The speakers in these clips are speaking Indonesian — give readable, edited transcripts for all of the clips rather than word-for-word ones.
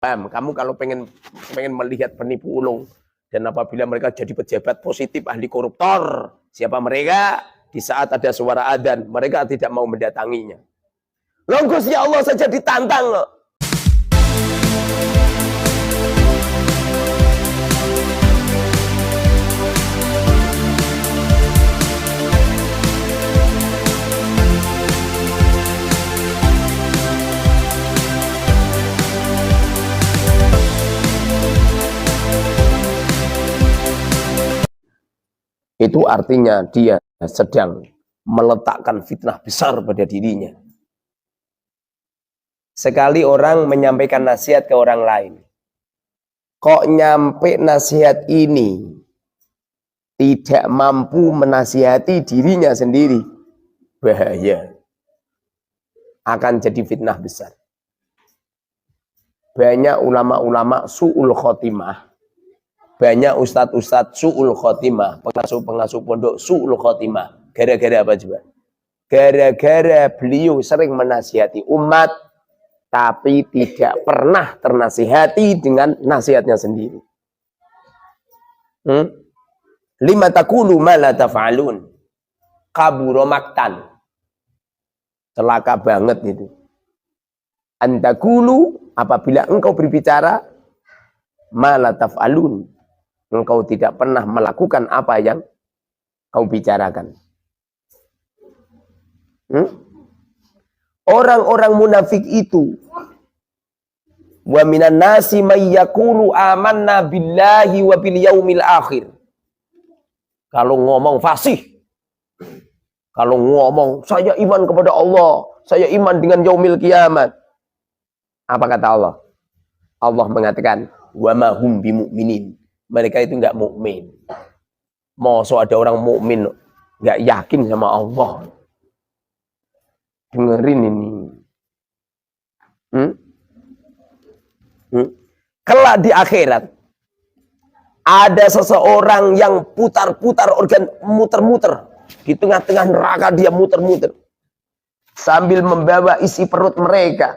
Kamu kalau pengen melihat penipu ulung, dan apabila mereka jadi pejabat positif, ahli koruptor, siapa mereka? Di saat ada suara adzan, mereka tidak mau mendatanginya. Loh Gusti Allah saja ditantang loh. Itu artinya dia sedang meletakkan fitnah besar pada dirinya. Sekali orang menyampaikan nasihat ke orang lain, kok nyampe nasihat ini tidak mampu menasihati dirinya sendiri, bahaya. Akan jadi fitnah besar. Banyak ulama-ulama su'ul khotimah, banyak ustadz-ustadz su'ul khotimah, pengasuh-pengasuh pondok su'ul khotimah. Gara-gara apa coba? Gara-gara beliau sering menasihati umat, tapi tidak pernah ternasihati dengan nasihatnya sendiri. Lima taqulu ma la taf'alun. Kabura maktan. Celaka banget itu. Antakulu, apabila engkau berbicara, ma la taf'alun. Engkau tidak pernah melakukan apa yang kau bicarakan. Orang-orang munafik itu, wa minan nasi may yaqulu amanna billahi wa bil yaumil akhir. Kalau ngomong fasih, kalau ngomong saya iman kepada Allah, saya iman dengan yaumil kiamat. Apa kata Allah? Allah mengatakan wa ma hum bimu'minin. Mereka itu enggak mukmin. Masa ada orang mukmin enggak yakin sama Allah? Dengerin ini. Kelak di akhirat ada seseorang yang putar-putar organ, muter-muter di tengah-tengah neraka, dia muter-muter sambil membawa isi perut mereka,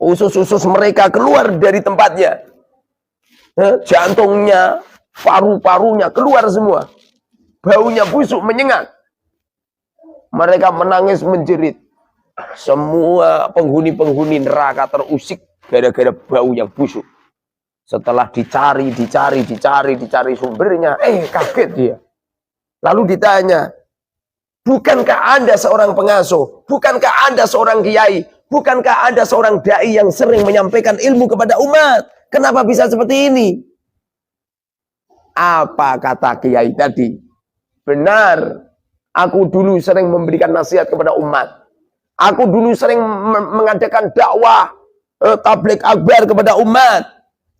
usus-usus mereka keluar dari tempatnya, jantungnya, paru-parunya keluar semua, baunya busuk menyengat. Mereka menangis menjerit. Semua penghuni-penghuni neraka terusik gara-gara bau yang busuk. Setelah dicari sumbernya, kaget dia. Lalu ditanya, bukankah Anda seorang pengasuh? Bukankah Anda seorang kiai? Bukankah Anda seorang dai yang sering menyampaikan ilmu kepada umat? Kenapa bisa seperti ini? Apa kata kiai tadi? Benar, aku dulu sering memberikan nasihat kepada umat. Aku dulu sering mengadakan dakwah tabligh akbar kepada umat.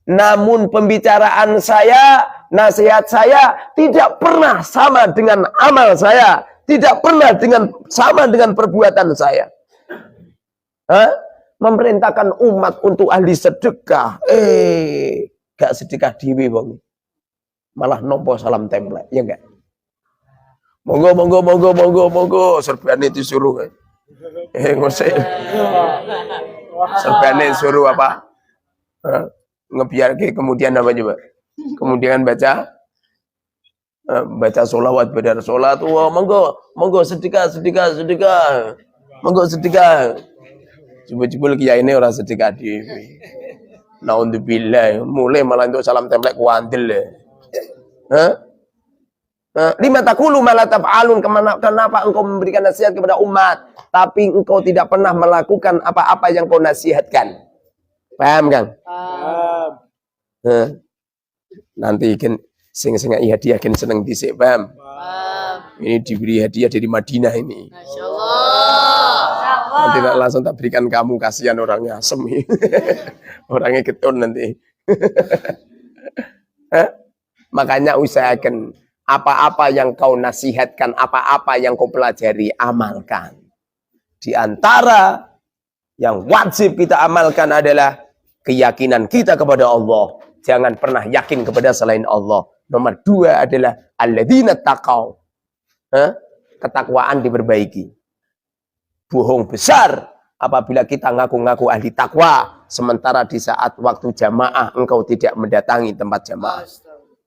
Namun pembicaraan saya, nasihat saya tidak pernah sama dengan amal saya, tidak pernah sama dengan perbuatan saya. Memerintahkan umat untuk ahli sedekah, gak sedekah dewe wong. Malah nompo salam template, ya enggak? Monggo, serbane disuruh. Ngosek. Serbane suruh apa? Ngebiarke kemudian apa coba? Kemudian baca sholawat, badar sholat. Wah, monggo sedekah. Monggo sedekah. Jebul kiai ini orang sedekah dhewe. Naudzubillah, mulai malah untuk salam template kuandel. Lima taqulu ma la taf'alun. Kenapa engkau memberikan nasihat kepada umat tapi engkau tidak pernah melakukan apa-apa yang kau nasihatkan? Paham, Kang? Paham. Nanti sing hadiah seneng dhisik, paham? Paham. Ini diberi hadiah dari Madinah ini. Masyaallah. Nanti langsung tak berikan kamu, kasihan orangnya asem. Orangnya getun nanti. Makanya usahakan apa-apa yang kau nasihatkan, apa-apa yang kau pelajari, amalkan. Di antara yang wajib kita amalkan adalah keyakinan kita kepada Allah. Jangan pernah yakin kepada selain Allah. Nomor 2 adalah alladzina taqaw. Ketakwaan diperbaiki. Bohong besar apabila kita ngaku-ngaku ahli takwa, sementara di saat waktu jamaah engkau tidak mendatangi tempat jamaah.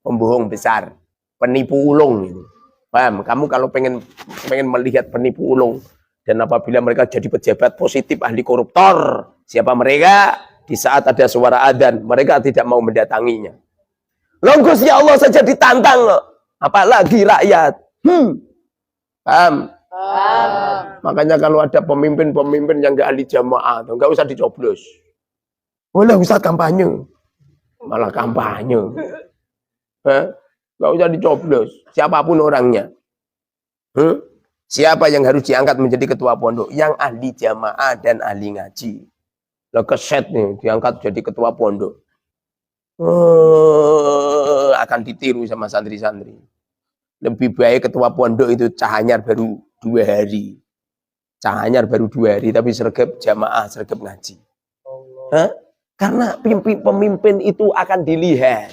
Pembohong besar, penipu ulung itu. Paham? Kamu kalau pengen melihat penipu ulung dan apabila mereka jadi pejabat positif ahli koruptor, siapa mereka? Di saat ada suara adzan, mereka tidak mau mendatanginya. Loh Gusti Allah saja ditantang loh. Apalagi rakyat. Paham? Makanya kalau ada pemimpin-pemimpin yang nggak ahli jamaah, nggak usah dicoblos. Boleh Ustaz kampanye, malah kampanye. Nggak usah dicoblos, siapapun orangnya. Siapa yang harus diangkat menjadi ketua pondok? Yang ahli jamaah dan ahli ngaji. Lah keset nih diangkat jadi ketua pondok. Akan ditiru sama santri-santri. Lebih baik ketua pondok itu cahanyar baru 2 hari. Cahanyar baru 2 hari, tapi sergap jamaah, sergap ngaji. Karena pemimpin itu akan dilihat.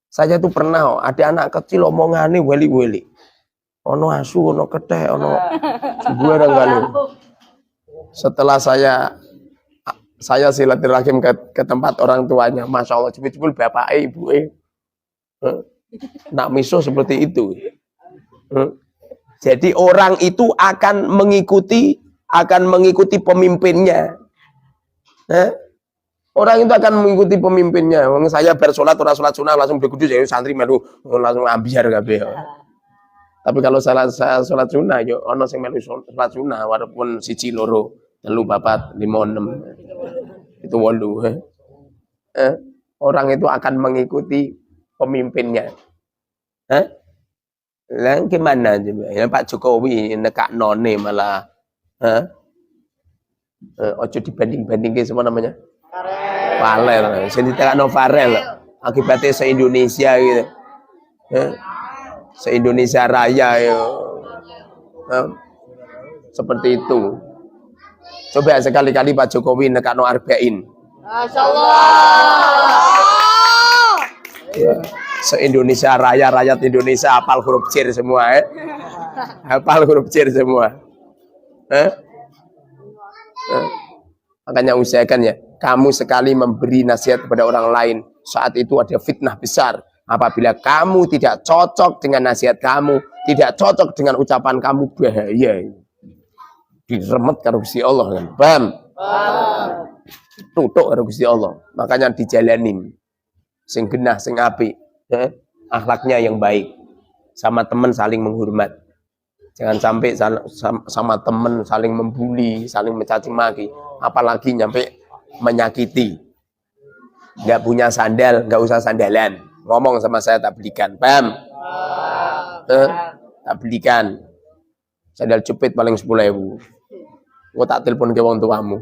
Saya tuh pernah, ada anak kecil omongannya weli-weli. Ono asu, ono keteh, ono sebuah kali. Setelah saya silaturahim ke tempat orang tuanya, masya Allah, jebul bapak ibu nak miso seperti itu. Jadi orang itu akan mengikuti pemimpinnya. Orang itu akan mengikuti pemimpinnya. Saya bersolat orang sholat sunnah langsung berkudu jadi santri melu langsung ambiar kabeh. Tapi kalau saya sholat sunnah yo ono sing melu sholat sunnah walaupun 1 2 3 4 5 6 itu 8. Orang itu akan mengikuti pemimpinnya. Lah gimana coba? Ya Pak Jokowi nekak none malah ojo dibanding-bandingke semua namanya. Farel. Sing ditekakno Farel. Akibatnya se-Indonesia gitu. Se-Indonesia Raya ya. Seperti itu. Coba sekali-kali Pak Jokowi nekakno Arba'in. Masyaallah. Se-Indonesia Raya, rakyat Indonesia hafal huruf J semua hafal huruf J semua. Makanya usahakan ya, kamu sekali memberi nasihat kepada orang lain, saat itu ada fitnah besar. Apabila kamu tidak cocok dengan nasihat kamu, tidak cocok dengan ucapan kamu, bahaya. Diremet karo Gusti Allah kan. Paham? Tutuk karo Gusti Allah. Makanya dijalanin. Sing genah, sing apik. Akhlaknya yang baik, sama teman saling menghormat, jangan sampai sama teman saling membuli, saling mencaci maki, apalagi nyampe menyakiti. Nggak punya sandal, nggak usah sandalan, ngomong sama saya tak belikan, paham? Tak belikan sandal jepit paling 10.000, gua tak telepon ke wong tuamu.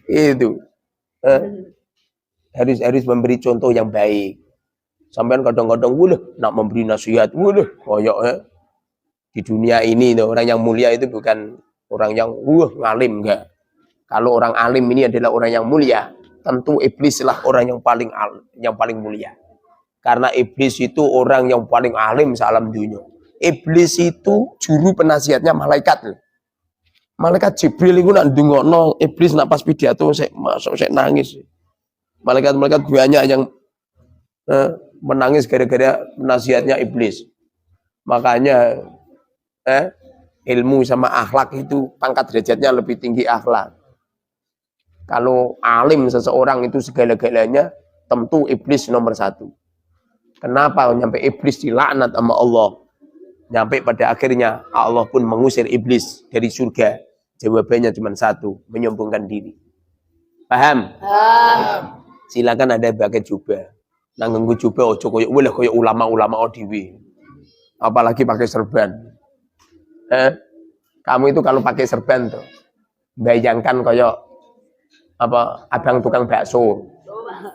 Itu harus memberi contoh yang baik. Sampean kadang-kadang nak memberi nasihat, koyok di dunia ini orang yang mulia itu bukan orang yang ngalim, enggak. Kalau orang alim ini adalah orang yang mulia, tentu iblislah orang yang paling mulia. Karena iblis itu orang yang paling alim salam dunia. Iblis itu juru penasihatnya malaikat. Malaikat Jibril itu nak ndongokno iblis nak pas pidato sik nangis. Malaikat-malaikat banyak yang menangis gara-gara nasihatnya iblis. Makanya ilmu sama akhlak itu pangkat derajatnya lebih tinggi akhlak. Kalau alim seseorang itu segala-galanya, tentu iblis nomor 1. Kenapa nyampe iblis dilaknat sama Allah? Nyampe pada akhirnya Allah pun mengusir iblis dari surga. Jawabannya cuma 1, menyombongkan diri. Paham? Silakan ada pakai jubah. Nang nganggo jubah ojo koyo ulama-ulama dhewe. Apalagi pakai serban. Kamu itu kalau pakai serban tuh, bayangkan koyo abang tukang bakso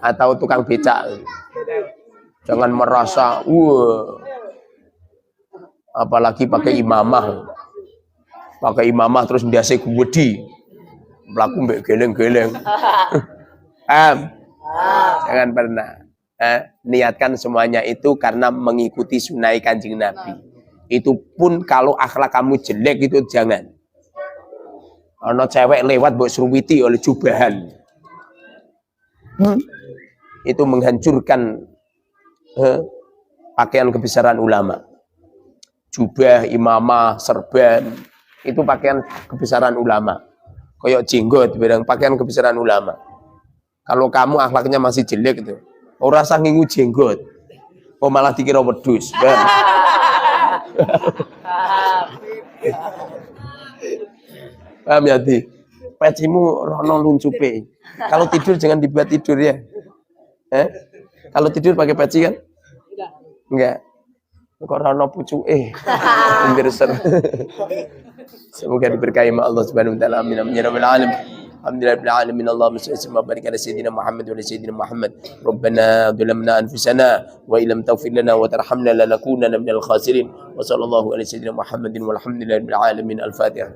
atau tukang becak. Jangan merasa apalagi pakai imamah. Pakai imamah terus ndase gede. Mlaku mbek geleng-geleng. Jangan pernah. Niatkan semuanya itu karena mengikuti sunnah Kanjeng Nabi. Itu pun kalau akhlak kamu jelek itu jangan. Ana cewek lewat mbok sruwiti oleh jubahan. Itu menghancurkan pakaian kebesaran ulama. Jubah, imamah, serban, itu pakaian kebesaran ulama. Kayak jenggot, barang pakaian kebesaran ulama. Kalau kamu akhlaknya masih jelek itu, ora sangingu jenggot. Oh malah dikira wedhus. Paham ya, Di? Pecimu rono luncupe. Kalau tidur jangan dibuat tidur ya. Kalau tidur pakai peci kan? Enggak. Kok rono pucuke. Pinggir ser. Semoga diberkahi Allah Subhanahu wa taala. Amin amin ya rabbal alamin. Alhamdulillahirabbil alamin. Allahumma shalli wa barik ala sayyidina Muhammad wa ala sayyidina Muhammad. Rabbana dhalamna anfusana wa illam taghfir lana wa tarhamna lanakunanna minal khasirin. Wa sallallahu ala sayyidina Muhammadin walhamdulillahirabbil alamin. Al-Fatihah.